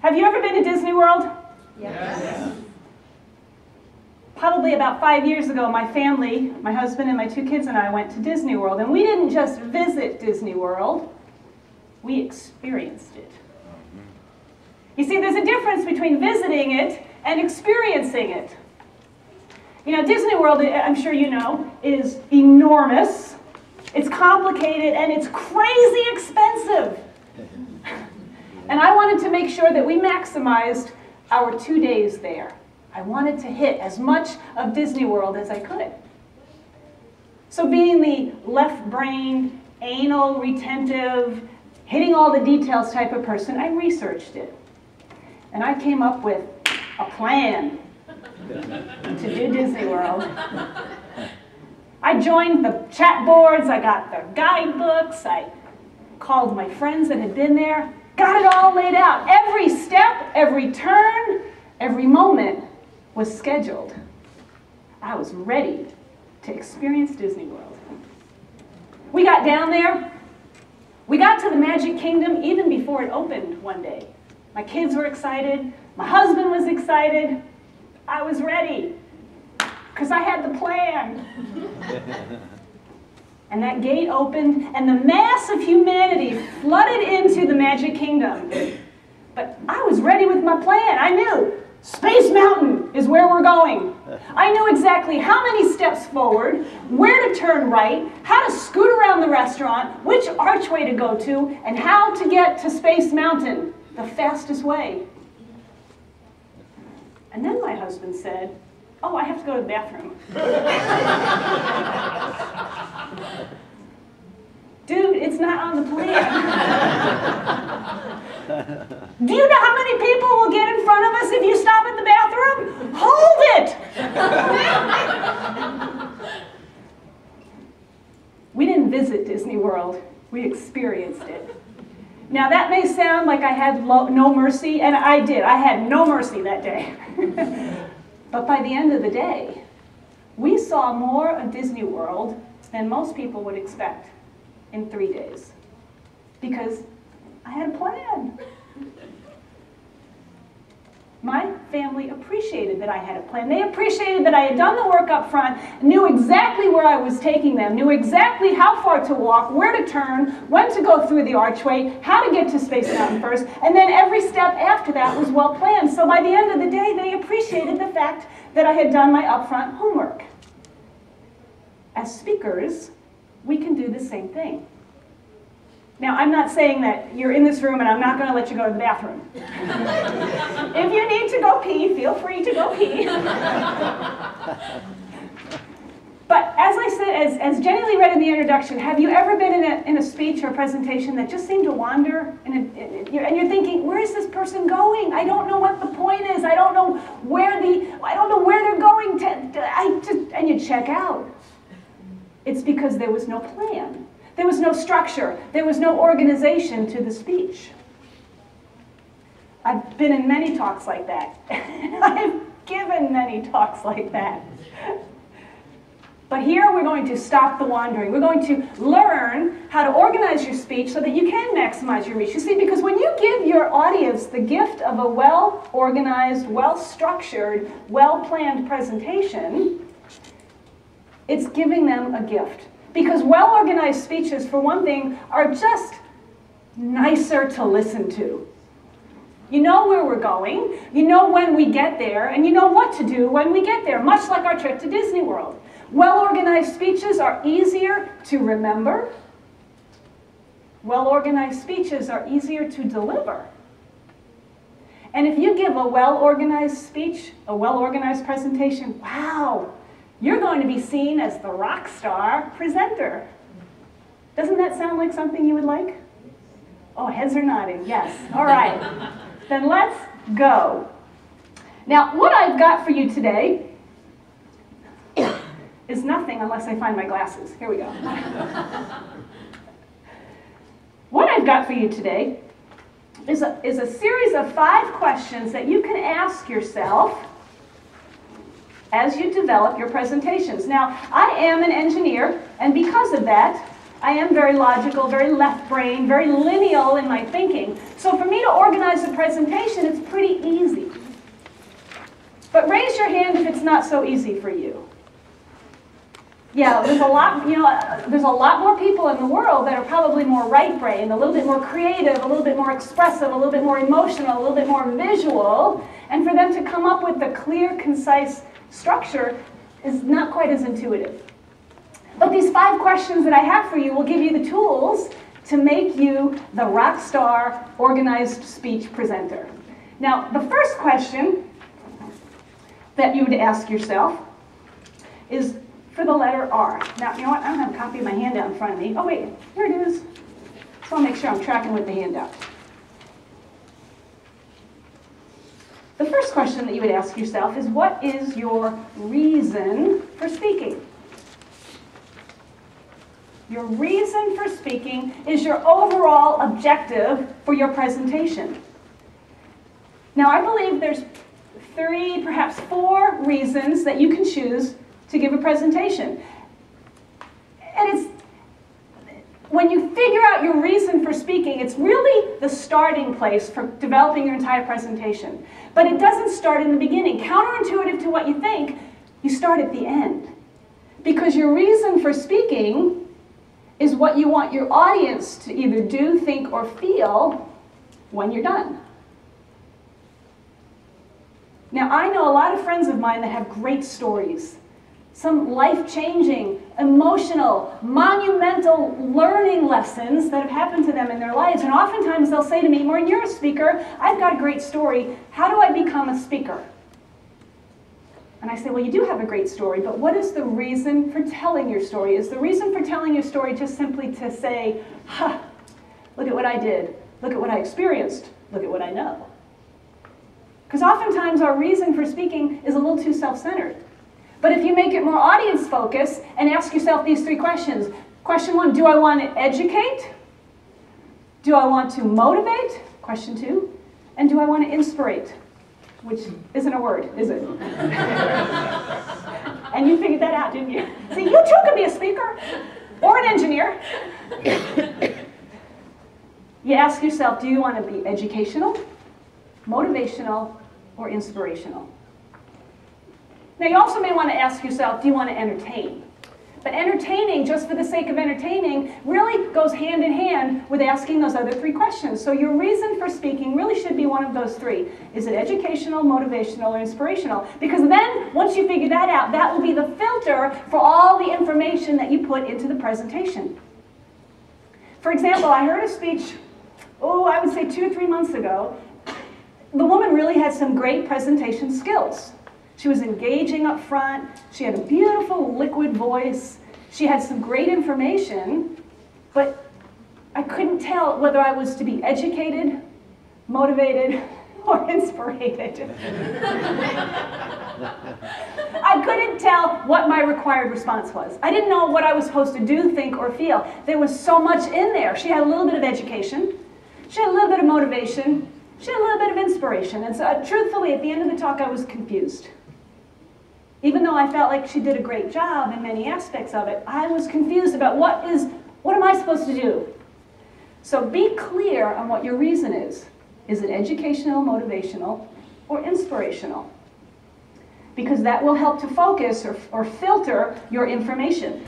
Have you ever been to Disney World? Yes. Probably about 5 years ago, my family, my husband and my 2 kids and I went to Disney World. And we didn't just visit Disney World, we experienced it. You see, there's a difference between visiting it and experiencing it. You know, Disney World, I'm sure you know, is enormous, it's complicated, and it's crazy expensive. And I wanted to make sure that we maximized our 2 days there. I wanted to hit as much of Disney World as I could. So being the left-brained, anal, retentive, hitting all the details type of person, I researched it. And I came up with a plan to do Disney World. I joined the chat boards, I got the guidebooks, I called my friends that had been there, got it all laid out. Every step, every turn, every moment was scheduled. I was ready to experience Disney World. We got down there. We got to the Magic Kingdom even before it opened one day. My kids were excited. My husband was excited. I was ready because I had the plan. And that gate opened, and the mass of humanity flooded into the Magic Kingdom. But I was ready with my plan. I knew Space Mountain is where we're going. I knew exactly how many steps forward, where to turn right, how to scoot around the restaurant, which archway to go to, and how to get to Space Mountain the fastest way. And then my husband said, "Oh, I have to go to the bathroom." Dude, it's not on the plan. Do you know how many people will get in front of us if you stop at the bathroom? Hold it! We didn't visit Disney World, we experienced it. Now that may sound like I had no mercy, and I did. I had no mercy that day. But by the end of the day, we saw more of Disney World than most people would expect in 3 days. Because I had a plan. My family appreciated that I had a plan. They appreciated that I had done the work up front, knew exactly where I was taking them, knew exactly how far to walk, where to turn, when to go through the archway, how to get to Space Mountain first, and then every step after that was well planned. So by the end of the day, they appreciated the fact that I had done my upfront homework. As speakers, we can do the same thing. Now, I'm not saying that you're in this room and I'm not going to let you go to the bathroom. If you need to go pee, feel free to go pee. But as I said, as Jenny Lee read in the introduction, have you ever been in a speech or a presentation that just seemed to wander? And you're thinking, where is this person going? I don't know what the point is. I don't know where they're going to, and you check out. It's because there was no plan. There was no structure. There was no organization to the speech. I've been in many talks like that. I've given many talks like that. But here we're going to stop the wandering. We're going to learn how to organize your speech so that you can maximize your reach. You see, because when you give your audience the gift of a well-organized, well-structured, well-planned presentation, it's giving them a gift. Because well-organized speeches, for one thing, are just nicer to listen to. You know where we're going, you know when we get there, and you know what to do when we get there, much like our trip to Disney World. Well-organized speeches are easier to remember. Well-organized speeches are easier to deliver. And if you give a well-organized speech, a well-organized presentation, wow, you're going to be seen as the rock star presenter. Doesn't that sound like something you would like? Oh, heads are nodding, yes. All right, then let's go. Now, what I've got for you today is nothing unless I find my glasses. Here we go. What I've got for you today is a series of 5 questions that you can ask yourself as you develop your presentations. Now, I am an engineer, and because of that, I am very logical, very left-brained, very lineal in my thinking. So for me to organize a presentation, it's pretty easy. But raise your hand if it's not so easy for you. Yeah, there's a lot, there's a lot more people in the world that are probably more right-brained, a little bit more creative, a little bit more expressive, a little bit more emotional, a little bit more visual, and for them to come up with a clear, concise structure is not quite as intuitive. But these 5 questions that I have for you will give you the tools to make you the rock star organized speech presenter. Now, the first question that you would ask yourself is for the letter R. Now, you know what? I don't have a copy of my handout in front of me. Oh, wait, here it is. So I'll make sure I'm tracking with the handout. The first question that you would ask yourself is, what is your reason for speaking? Your reason for speaking is your overall objective for your presentation. Now, I believe there's 3, perhaps 4 reasons that you can choose to give a presentation. And it's, when you figure out your reason for speaking, it's really the starting place for developing your entire presentation. But it doesn't start in the beginning. Counterintuitive to what you think, you start at the end. Because your reason for speaking is what you want your audience to either do, think, or feel when you're done. Now, I know a lot of friends of mine that have great stories. Some life-changing, emotional, monumental learning lessons that have happened to them in their lives. And oftentimes they'll say to me, Maureen, you're a speaker. I've got a great story. How do I become a speaker? And I say, well, you do have a great story, but what is the reason for telling your story? Is the reason for telling your story just simply to say, ha, look at what I did. Look at what I experienced. Look at what I know. Because oftentimes our reason for speaking is a little too self-centered. But if you make it more audience-focused and ask yourself these 3 questions. Question 1, do I want to educate? Do I want to motivate? Question 2. And do I want to inspirate? Which isn't a word, is it? And you figured that out, didn't you? See, you too could be a speaker or an engineer. You ask yourself, do you want to be educational, motivational, or inspirational? Now, you also may want to ask yourself, do you want to entertain? But entertaining, just for the sake of entertaining, really goes hand in hand with asking those other 3 questions. So your reason for speaking really should be one of those 3. Is it educational, motivational, or inspirational? Because then, once you figure that out, that will be the filter for all the information that you put into the presentation. For example, I heard a speech, I would say 2 or 3 months ago. The woman really had some great presentation skills. She was engaging up front. She had a beautiful liquid voice. She had some great information, but I couldn't tell whether I was to be educated, motivated, or inspirated. I couldn't tell what my required response was. I didn't know what I was supposed to do, think, or feel. There was so much in there. She had a little bit of education. She had a little bit of motivation. She had a little bit of inspiration. And so, truthfully, at the end of the talk, I was confused. Even though I felt like she did a great job in many aspects of it, I was confused about what am I supposed to do? So be clear on what your reason is. Is it educational, motivational, or inspirational? Because that will help to focus or filter your information.